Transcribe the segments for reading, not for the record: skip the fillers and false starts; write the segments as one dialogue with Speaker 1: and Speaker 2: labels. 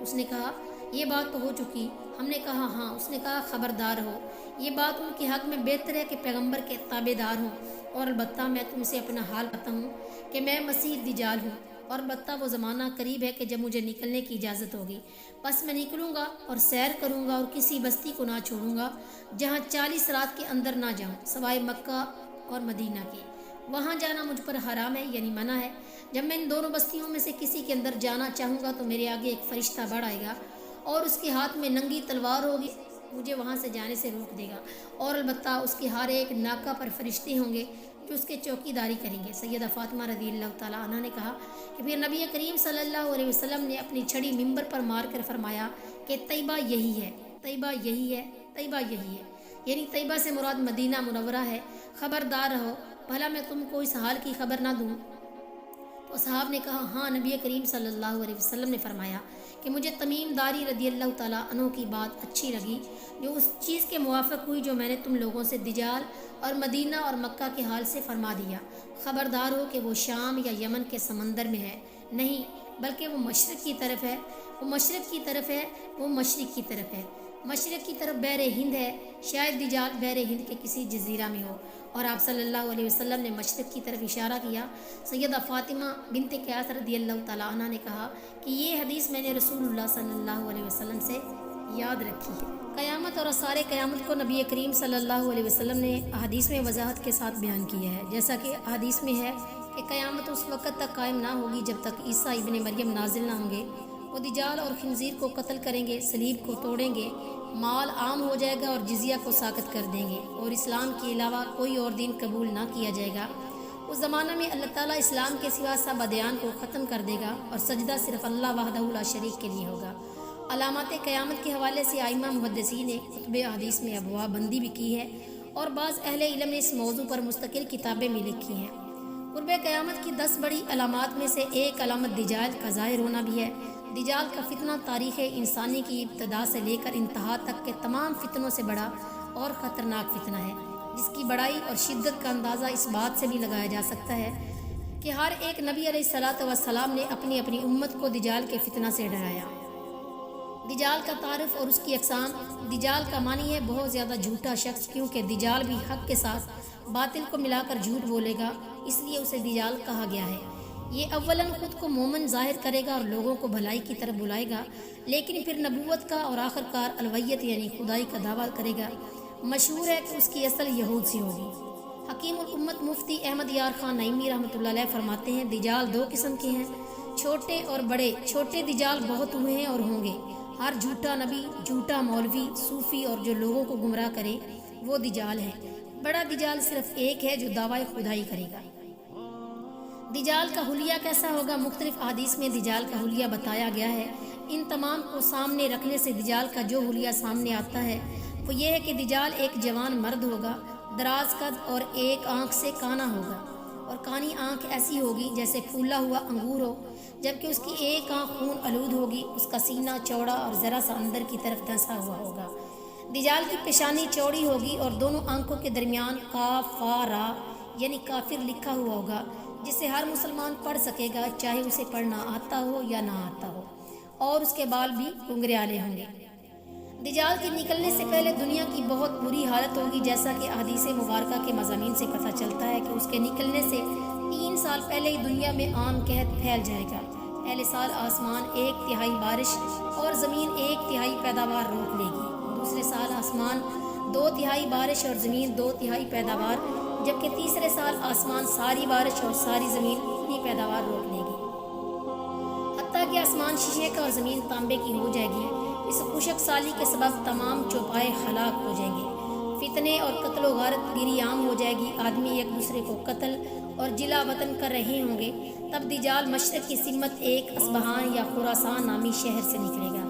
Speaker 1: اس نے کہا یہ بات تو ہو چکی۔ ہم نے کہا ہاں۔ اس نے کہا خبردار ہو، یہ بات ان کے حق میں بہتر ہے کہ پیغمبر کے تابع دار ہوں، اور البتہ میں تم سے اپنا حال بتاؤں کہ میں مسیح دجال ہوں، اور البتہ وہ زمانہ قریب ہے کہ جب مجھے نکلنے کی اجازت ہوگی، پس میں نکلوں گا اور سیر کروں گا، اور کسی بستی کو نہ چھوڑوں گا جہاں 40 رات کے اندر نہ جاؤں سوائے مکہ اور مدینہ کے۔ وہاں جانا مجھ پر حرام ہے، یعنی منع ہے۔ جب میں ان دونوں بستیوں میں سے کسی کے اندر جانا چاہوں گا تو میرے آگے ایک فرشتہ بڑھ آئے گا اور اس کے ہاتھ میں ننگی تلوار ہوگی، مجھے وہاں سے جانے سے روک دے گا، اور البتہ اس کے ہر ایک ناکہ پر فرشتے ہوں گے جو اس کے چوکی داری کریں گے۔ سیدہ فاطمہ رضی اللہ تعالیٰ عنہ نے کہا کہ پھر نبی کریم صلی اللہ علیہ وسلم نے اپنی چھڑی ممبر پر مار کر فرمایا کہ طیبہ یہی ہے، طیبہ یہی ہے، طیبہ یہی ہے، یعنی طیبہ سے مراد مدینہ منورہ ہے۔ خبردار رہو، بھلا میں تم کو اس حال کی خبر نہ دوں؟ تو صحاب نے کہا ہاں۔ نبی کریم صلی اللہ علیہ وسلم نے فرمایا کہ مجھے تمیم داری رضی اللہ تعالیٰ عنہ کی بات اچھی لگی، جو اس چیز کے موافق ہوئی جو میں نے تم لوگوں سے دجال اور مدینہ اور مکہ کے حال سے فرما دیا۔ خبردار ہو کہ وہ شام یا یمن کے سمندر میں ہے، نہیں بلکہ وہ مشرق کی طرف ہے، وہ مشرق کی طرف ہے، وہ مشرق کی طرف ہے، مشرق کی طرف بحر ہند ہے، شاید دجال بحر ہند کے کسی جزیرہ میں ہو۔ اور آپ صلی اللہ علیہ وسلم نے مشرق کی طرف اشارہ کیا۔ سیدہ فاطمہ بنت قیاس رضی اللہ تعالیٰ عنہ نے کہا کہ یہ حدیث میں نے رسول اللہ صلی اللہ علیہ وسلم سے یاد رکھی ہے۔ قیامت اور آثار قیامت کو نبی کریم صلی اللہ علیہ وسلم نے احادیث میں وضاحت کے ساتھ بیان کیا ہے، جیسا کہ احادیث میں ہے کہ قیامت اس وقت تک قائم نہ ہوگی جب تک عیسیٰ ابن مریم نازل نہ ہوں گے۔ وہ دجال اور خنزیر کو قتل کریں گے، صلیب کو توڑیں گے، مال عام ہو جائے گا اور جزیہ کو ساقط کر دیں گے، اور اسلام کے علاوہ کوئی اور دین قبول نہ کیا جائے گا۔ اس زمانہ میں اللہ تعالیٰ اسلام کے سوا سب ادیان کو ختم کر دے گا اور سجدہ صرف اللہ وحدہ لا شریک کے لیے ہوگا۔ علامات قیامت کے حوالے سے ائمہ محدثین نے کتب احادیث میں ابواب بندی بھی کی ہے، اور بعض اہل علم نے اس موضوع پر مستقل کتابیں بھی لکھی ہیں۔ قرب قیامت کی 10 بڑی علامات میں سے ایک علامت دجال کا ظاہر ہونا بھی ہے۔ دجال کا فتنہ تاریخ انسانی کی ابتدا سے لے کر انتہا تک کے تمام فتنوں سے بڑا اور خطرناک فتنہ ہے، جس کی بڑائی اور شدت کا اندازہ اس بات سے بھی لگایا جا سکتا ہے کہ ہر ایک نبی علیہ الصلوۃ والسلام نے اپنی اپنی امت کو دجال کے فتنہ سے ڈرایا۔ دجال کا تعارف اور اس کی اقسام۔ دجال کا معنی ہے بہت زیادہ جھوٹا شخص، کیونکہ دجال بھی حق کے ساتھ باطل کو ملا کر جھوٹ بولے گا، اس لیے اسے دجال کہا گیا ہے۔ یہ اولاً خود کو مومن ظاہر کرے گا اور لوگوں کو بھلائی کی طرف بلائے گا، لیکن پھر نبوت کا اور آخر کار الوہیت یعنی خدائی کا دعویٰ کرے گا۔ مشہور ہے کہ اس کی اصل یہود سے ہوگی۔ حکیم الامت مفتی احمد یار خان نعیمی رحمۃ اللہ علیہ فرماتے ہیں دجال 2 قسم کے ہیں، چھوٹے اور بڑے۔ چھوٹے دجال بہت ہوئے ہیں اور ہوں گے۔ ہر جھوٹا نبی، جھوٹا مولوی، صوفی اور جو لوگوں کو گمراہ کرے وہ دجال ہے۔ بڑا دجال صرف ایک ہے جو دعویٰ خدائی کرے گا۔ دجال کا حلیہ کیسا ہوگا؟ مختلف احادیث میں دجال کا حلیہ بتایا گیا ہے۔ ان تمام کو سامنے رکھنے سے دجال کا جو حلیہ سامنے آتا ہے وہ یہ ہے کہ دجال ایک جوان مرد ہوگا، دراز قد اور ایک آنکھ سے کانا ہوگا، اور کانی آنکھ ایسی ہوگی جیسے پھولا ہوا انگور ہو، جبکہ اس کی ایک آنکھ خون آلود ہوگی۔ اس کا سینہ چوڑا اور ذرا سا اندر کی طرف دھنسا ہوا ہوگا۔ دجال کی پیشانی چوڑی ہوگی اور دونوں آنکھوں کے درمیان کاف فا را یعنی کافر لکھا ہوا ہوگا، جسے ہر مسلمان پڑھ سکے گا، چاہے اسے پڑھنا آتا ہو یا نہ آتا ہو، اور اس کے بال بھی گھنگریالے ہوں گے۔ دجال کے نکلنے سے پہلے دنیا کی بہت بری حالت ہوگی، جیسا کہ احادیث مبارکہ کے مضامین سے پتہ چلتا ہے کہ اس کے نکلنے سے 3 سال پہلے ہی دنیا میں عام قحط پھیل جائے گا۔ پہلے سال آسمان 1/3 بارش اور زمین 1/3 پیداوار روک لے گی۔ دوسرے سال آسمان 2/3 بارش اور زمین 2/3 پیداوار، جبکہ تیسرے سال آسمان ساری بارش اور ساری زمین اپنی پیداوار روک لے گی، حتیٰ کہ آسمان شیشے کا اور زمین تانبے کی ہو جائے گی۔ اس خشک سالی کے سبب تمام چوپائے ہلاک ہو جائیں گے، فتنے اور قتل و غارت گیری عام ہو جائے گی، آدمی ایک دوسرے کو قتل اور جلا وطن کر رہے ہوں گے۔ تب دجال مشرق کی سمت ایک اصبہان یا خراسان نامی شہر سے نکلے گا۔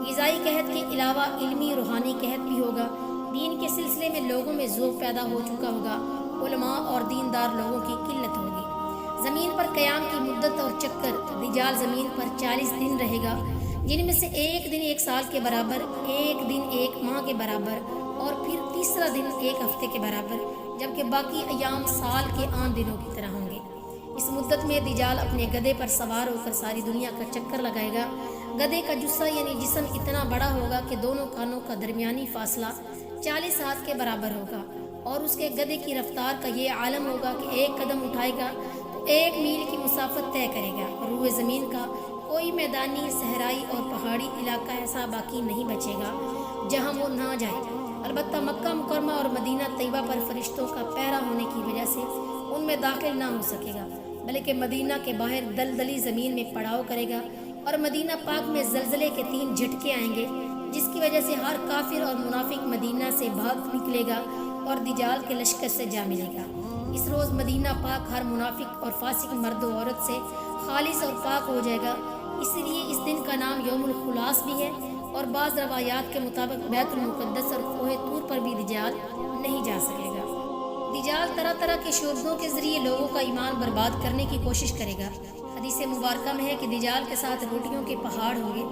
Speaker 1: غذائی قحط کے علاوہ علمی روحانی قحط بھی ہوگا۔ دین کے سلسلے میں لوگوں میں ذوق پیدا ہو چکا ہوگا، علماء اور دیندار لوگوں کی قلت ہوگی۔ زمین پر قیام کی مدت اور چکر، دجال زمین پر 40 دن رہے گا، جن میں سے ایک دن 1 سال کے برابر، ایک دن 1 ماہ کے برابر، اور پھر تیسرا دن 1 ہفتے کے برابر، جبکہ باقی ایام سال کے عام دنوں کی طرح ہوں گے۔ اس مدت میں دجال اپنے گدھے پر سوار ہو کر ساری دنیا کا چکر لگائے گا۔ گدھے کا جثہ یعنی جسم اتنا بڑا ہوگا کہ دونوں کانوں کا درمیانی فاصلہ 40 ہاتھ کے برابر ہوگا، اور اس کے گدھے کی رفتار کا یہ عالم ہوگا کہ ایک قدم اٹھائے گا تو 1 میل کی مسافت طے کرے گا۔ روئے زمین کا کوئی میدانی، صحرائی اور پہاڑی علاقہ ایسا باقی نہیں بچے گا جہاں وہ نہ جائے۔ البتہ مکہ مکرمہ اور مدینہ طیبہ پر فرشتوں کا پہرا ہونے کی وجہ سے ان میں داخل نہ ہو سکے گا، بلکہ مدینہ کے باہر دلدلی زمین میں پڑاؤ کرے گا، اور مدینہ پاک میں زلزلے کے 3 جھٹکے آئیں گے، جس کی وجہ سے ہر کافر اور منافق مدینہ سے بھاگ نکلے گا اور دجال کے لشکر سے جا ملے گا۔ اس روز مدینہ پاک ہر منافق اور فاسق مرد و عورت سے خالص اور پاک ہو جائے گا۔ اس لیے اس دن کا نام یوم الخلاص بھی ہے، اور بعض روایات کے مطابق بیت المقدس اور کوہ طور پر بھی دجال نہیں جا سکے گا۔ دجال طرح طرح کے شعبوں کے ذریعے لوگوں کا ایمان برباد کرنے کی کوشش کرے گا۔ حدیث مبارکہ میں ہے کہ دجال کے ساتھ روٹیوں کے پہاڑ ہوں گے۔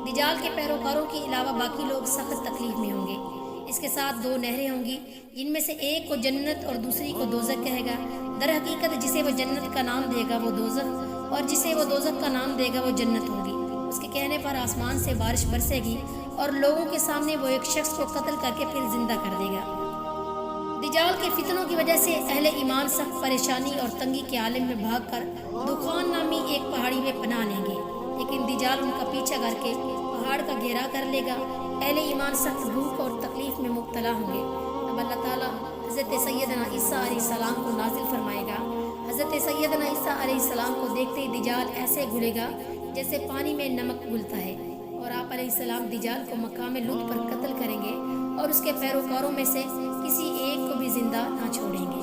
Speaker 1: دجال کے پیروکاروں کے علاوہ باقی لوگ سخت تکلیف میں ہوں گے۔ اس کے ساتھ 2 نہریں ہوں گی، جن میں سے ایک کو جنت اور دوسری کو دوزخ کہے گا۔ در حقیقت جسے وہ جنت کا نام دے گا وہ دوزخ، اور جسے وہ دوزخ کا نام دے گا وہ جنت ہوگی۔ اس کے کہنے پر آسمان سے بارش برسے گی، اور لوگوں کے سامنے وہ ایک شخص کو قتل کر کے پھر زندہ کر دے گا۔ دجال کے فتنوں کی وجہ سے اہل ایمان سخت پریشانی اور تنگی کے عالم میں بھاگ کر دخان نامی ایک پہاڑی میں پناہ لیں گے، لیکن دجال ان کا پیچھا کر کے پہاڑ کا گھیرا کر لے گا۔ اہل ایمان سخت بھوک اور تکلیف میں مبتلا ہوں گے۔ اب اللہ تعالیٰ حضرت سیدنا عیسیٰ علیہ السلام کو نازل فرمائے گا۔ حضرت سیدنا عیسیٰ علیہ السلام کو دیکھتے ہی دجال ایسے گھلے گا جیسے پانی میں نمک گھلتا ہے، اور آپ علیہ السلام دجال کو مقام لط پر قتل کریں گے، اور اس کے پیروکاروں میں سے کسی ایک کو بھی زندہ نہ چھوڑیں گے۔